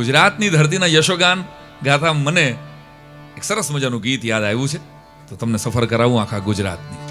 ગુજરાતની ધરતીના યશોગાન ગાતા મને એક સરસ મજાનું ગીત યાદ આવ્યું છે, તો તમને સફર કરાવું આખા ગુજરાતની.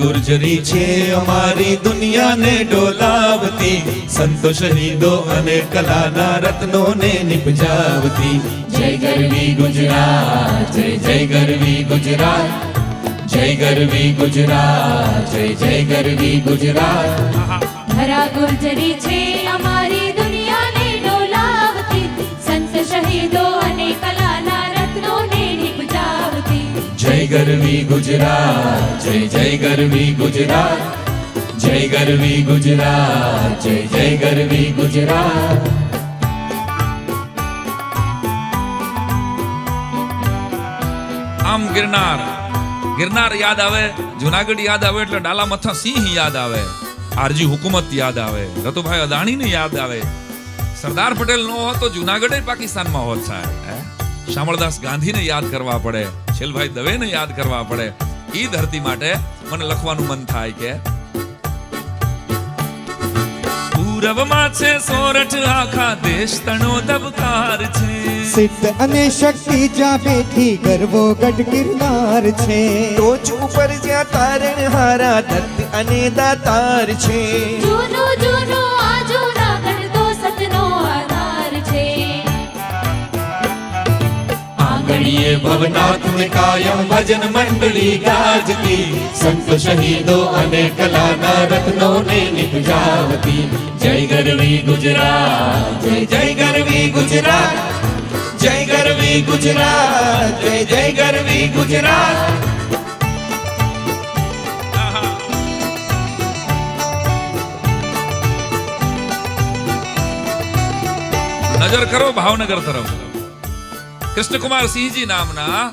ગુર્જરી છે અમારી દુનિયાને ડોલાવતી, સંતો શહીદો અને કલાના રત્નોને નિપજાવતી. જય ગરવી ગુજરાત, જય જય ગરવી ગુજરાત, જય ગરવી ગુજરાત, જય જય ગરવી ગુજરાત. ધરા ગુર્જરી છે અમારી દુનિયાને ડોલાવતી, સંત શહીદો અને કલાના રત્નોને નિપજાવતી. જય ગરવી ગુજરાત, જય જય ગરવી ગુજરાત, જય ગરવી ગુજરાત, જય જય ગરવી ગુજરાત. આમ ગિરનાર યાદ આવે, જુનાગઢ યાદ આવે એટલે ડાલામથા સિંહ યાદ આવે, આરજી હુકુમત યાદ આવે, રતુભાઈ અદાણીને યાદ આવે. સરદાર પટેલ નો હોત તો જુનાગઢ પાકિસ્તાનમાં હોત સાહેબ. શામળદાસ ગાંધીને યાદ કરવા પડે, છેલભાઈ દવેને યાદ કરવા પડે. ઈ ધરતી માટે મને લખવાનું મન થાય કે પૂરવમાં છે સોરઠ, આખા દેશ તણો દબકાર છે. સિદ્ધ અને શક્તિ જ્યાં બેઠી ગરવો ગઢ ગિરનાર છે. ટોચ ઉપર જ્યાં તારણહારા દત્ત અને દાતાર છે. જૂનો જૂનો આ જૂનાગઢ તો સતનો આધાર છે. આંગણીએ ભવનાથ ને કાયમ ભજન મંડળી ગાજતી, સંત શહીદો અને કલાના રત્નોને નિપજાવતી. જય ગરવી ગુજરાત, જય જય ગરવી ગુજરાત, જય ગરવી ગુજરાત, જય જય ગરવી ગુજરાત. નજર કરો ભાવનગર તરફ. કૃષ્ણકુમાર સિંહજી નામના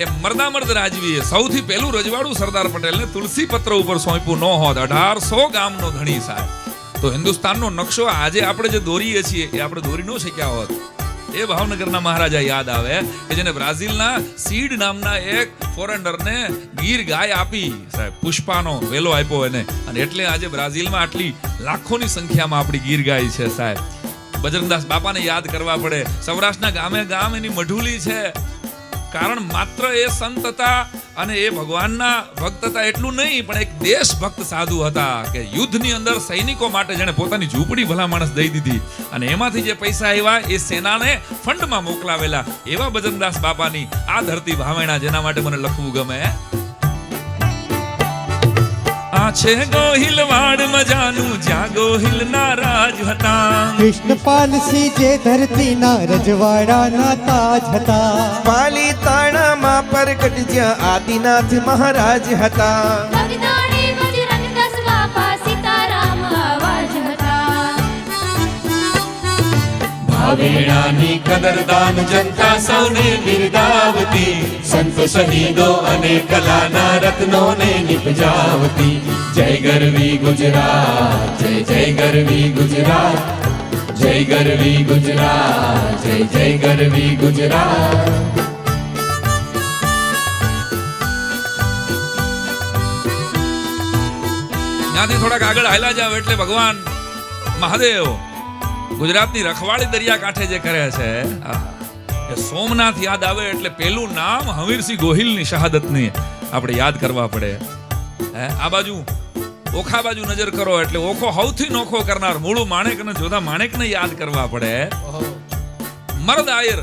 એ મર્દામર્દ રાજવીએ સૌથી પહેલું રજવાડું સરદાર પટેલને તુલસી પત્ર ઉપર સોંપ્યું ન હોત. 1800 ગામનો ધણી સાહેબ. તો હિન્દુસ્તાનનો નકશો આજે આપણે જે દોરીએ છીએ એ આપણે દોરી ન શક્યા હોત. એ ભાવનગરના મહારાજા યાદ આવે કે જેને બ્રાઝિલના સીડ નામના એક ફોરેનરને ગીર ગાય આપી સાહેબ, પુષ્પાનો વેલો આપ્યો એને, અને એટલે આજે બ્રાઝિલમાં આટલી લાખોની સંખ્યામાં આપણી ગીર ગાય છે સાહેબ. બજરંગદાસ બાપાને યાદ કરવા પડે. સૌરાષ્ટ્રના ગામે ગામ એની મઢુલી છે, કારણ માત્ર એ સંત હતા અને એ ભગવાનના ભક્ત હતા એટલું નહીં, પણ એક દેશભક્ત સાધુ હતા કે યુદ્ધની અંદર સૈનિકો માટે જેણે પોતાની ઝૂંપડી ભલા માણસ દઈ દીધી, અને એમાંથી જે પૈસા આવ્યા એ સેનાને ફંડમાં મોકલાવેલા. એવા બજરંગદાસ બાપાની આ ધરતી ભાવેણા, જેના માટે મને લખવું ગમે. આ છે ગોહિલવાડ મજાનું, જ્યાં ગોહિલના રાજ હતા. કૃષ્ણપાલસિંહ જે ધરતીના રજવાડાના તાજ હતા. પાલીતાણામાં પરગટ જ્યાં આદિનાથ મહારાજ હતા. બગદાણે બજરંગદાસ બાપા સીતારામ આવાજ હતા. ભાવેણાની કદરદાન જનતા સૌને બિરદાવતી, સંત શહીદો અને કલાના રત્નોને નિપજાવતી. જય ગરવી ગુજરાત, જય જય ગરવી ગુજરાત, જય ગરવી ગુજરાત, જય જય ગરવી ગુજરાત. ત્યાંથી થોડાક આગળ હાલ્યા જાવ એટલે ભગવાન મહાદેવ ગુજરાતની રખવાળી દરિયા કાંઠે જે કરે છે, એ સોમનાથ યાદ આવે એટલે પેલું નામ હમીરસિંહ ગોહિલની શહાદતની આપણે યાદ કરવા પડે. આ બાજુ ઓખા બાજુ નજર કરો એટલે ઓખો સૌથી નોખો કરનાર મૂળું માણેક અને જોધા માણેકને યાદ કરવા પડે. મરદ આયર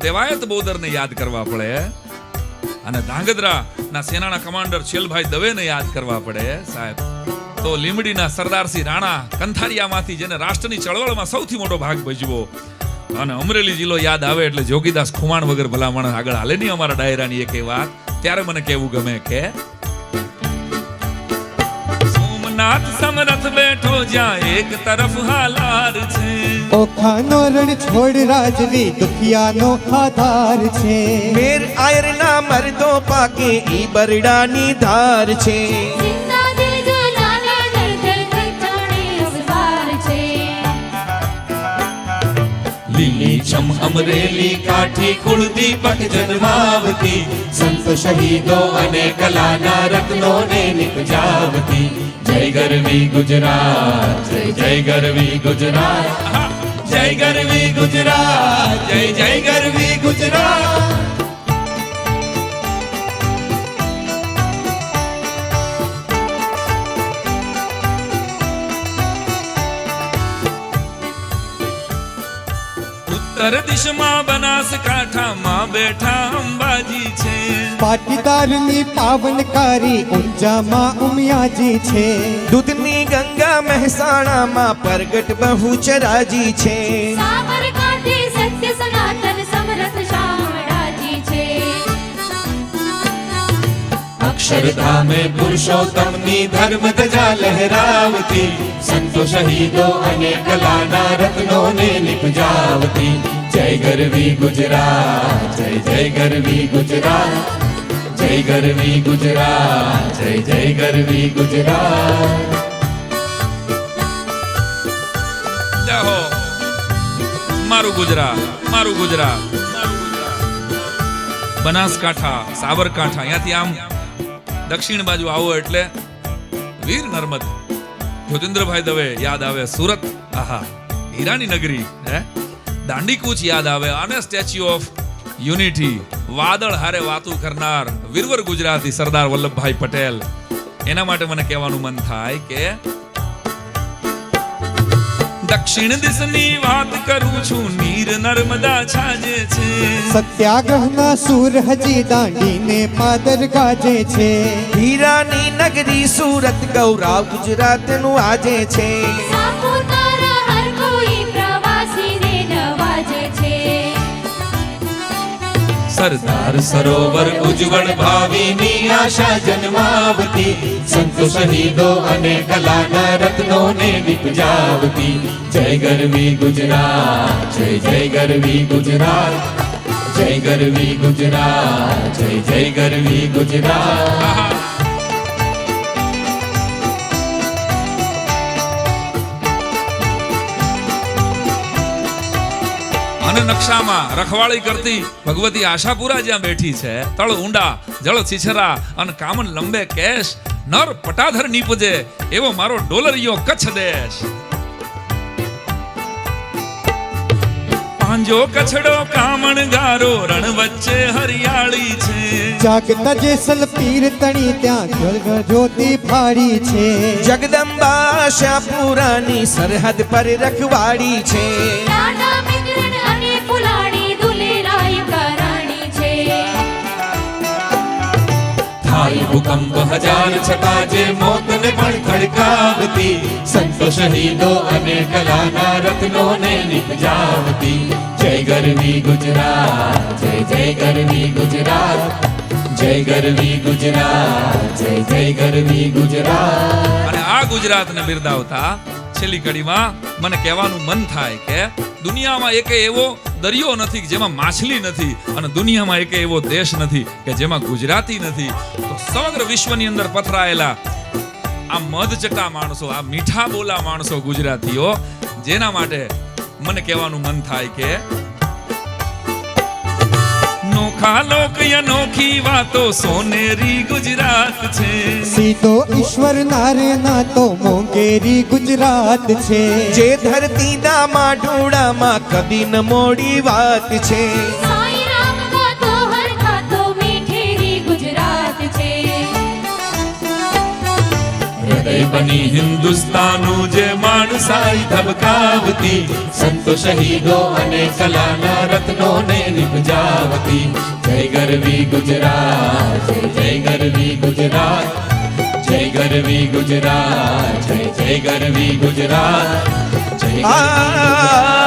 દેવાયત બોદરને યાદ કરવા પડે, અને ધાંગધ્રા ના સેનાના કમાન્ડર છેલભાઈ દવેને યાદ કરવા પડે સાહેબ. તો લીમડીના સરદારસિંહ રાણા કંથારિયામાંથી, જેને રાષ્ટ્રની ચળવળમાં સૌથી મોટો ભાગ ભજવો, અને અમરેલી જિલ્લો યાદ આવે એટલે જોગીદાસ ખુમાણ વગર ભલા માણસ આગળ હાલે નહીં અમારા ડાયરાની એક વાત. ત્યારે મને કેવું ગમે કે સોમનાથ સમરથ બેઠો જ્યાં એક તરફ હાલાર છે. ઓખાનો રણ છોડ રાજવી દુખિયાનો આધાર છે. મેર આયરના મર્દો પાકે ઈ બરડાની ધાર છે. જિંદા દિલ જો લાને ધર ધર ધર જાણે અવતાર છે. લીલી છમ અમરેલી કાઠી કુળદીપક જન્માવતી સંત શહીદો અને કલાના રત્નોને નિપજાવતી જય ગરવી ગુજરાત જય જય ગરવી ગુજરાત જય ગરવી ગુજરાત જય જય ગરવી ગુજરાત ઉત્તર દિશમાં બનાસકાંઠામાં બેઠા અંબાજી છે પાટીદારની પાવનકારી ઊંચામાં ઉમિયાજી છે દૂધની ગંગા મહેસાણામાં પ્રગટ બહુચરાજી છે સાબરકાંઠે સત્ય સનાતન સમરથ શામળાજી છે અક્ષરધામે પુરુષોત્તમની ધર્મ ધજા લહેરાવતી સંતો શહીદો અને કલાના રત્નોને નિપજાવતી જય ગરવી ગુજરાત જય જય ગરવી ગુજરાત જય ગરવી ગુજરાત જય જય ગરવી ગુજરાત જય હો મારું ગુજરાત મારું ગુજરાત મારું ગુજરાત. બનાસકાંઠા સાબરકાંઠા અહીંયાથી આમ દક્ષિણ બાજુ આવો એટલે વીર નર્મદ જ્યોતિન્દ્રભાઈ દવે યાદ આવે સુરત આહા હીરાની નગરી હે દાંડીકૂચ યાદ આવે અને સ્ટેચ્યુ ઓફ યુનિટી વાદળ હારે વાતું કરનાર વીરવર ગુજરાતી સરદાર વલ્લભભાઈ પટેલ એના માટે મને કહેવાનું મન થાય કે દક્ષિણ દિશની વાત કરું છું નીર નર્મદા છાજે છે સત્યાગ્રહના સૂર હજી દાંડીને પાદર ગાજે છે હીરાની નગરી સુરત ગૌરવ ગુજરાતનું આજે છે સાપુતારા હર કોઈ પ્રવાસીને નવાજે છે સરદાર સરોવર ઉજ્જવળ ભાવિની આશા જન્માવતી સંતો શહીદો અને કલાના રત્નોને નિપજાવતી જય ગરવી ગુજરાત જય જય ગરવી ગુજરાત જય ગરવી ગુજરાત જય જય ગરવી ગુજરાત અને નકશામાં રખવાળી કરતી ભગવતી આશાપુરા જ્યાં બેઠી છે તળ ઊંડા જળ છીછરા અને કામન લંબે કેશ નર પટાધર નીપજે એવો મારો ડોલરિયો કચ્છ દેશ પાંજો કછડો કામણ ગારો રણ વચ્ચે હરિયાળી છે જાગતા જેસલ પીર તણી ત્યાં જળ જ્યોતિ ફાળી છે જગદંબા આશાપુરાની સરહદ પર રખવાડી છે નાના મિત્રણ અને ફુલાણી દુલેરાય કરાણી છે થાય ભૂકંપ હજાર છતાં જે મોતને પણ ખડકાવતી સંતો શહીદો અને કલાના રત્નોને નિપજાવતી જય ગરવી ગુજરાત જય જય ગરવી ગુજરાત જય ગરવી ગુજરાત જય જય ગરવી ગુજરાત અને આ ગુજરાતને બિરદાવતા છેલ્લી કડીમાં મને કહેવાનું મન થાય કે દુનિયામાં એક એવો દરિયો નથી કે જેમાં માછલી નથી અને દુનિયામાં એક એવો દેશ નથી કે જેમાં ગુજરાતી નથી તો સમગ્ર વિશ્વની અંદર પથરાયેલા આ મધચટા માણસો આ મીઠા બોલા માણસો ગુજરાતીઓ જેના માટે મને કહેવાનું મન થાય કે નોખા લોક અનોખી વાતો સોનેરી ગુજરાત છે સીધો ઈશ્વર નારે ના તો મોંઘેરી ગુજરાત છે જે ધરતીના માઢોડામાં કદી ન મોડી વાત છે સાઈ રામ ગાતો હર ખાતો મીઠેરી ગુજરાત છે હૃદય બની હિન્દુસ્તાનનું જે માણસાઈ ધબકાવતી સંતો શહીદો અને કલાના રત્નોને નિપજાવતી જય ગરવી ગુજરાત જય જય ગરવી ગુજરાત જય ગરવી ગુજરાત જય જય ગરવી ગુજરાત જય ગરવી ગુજરાત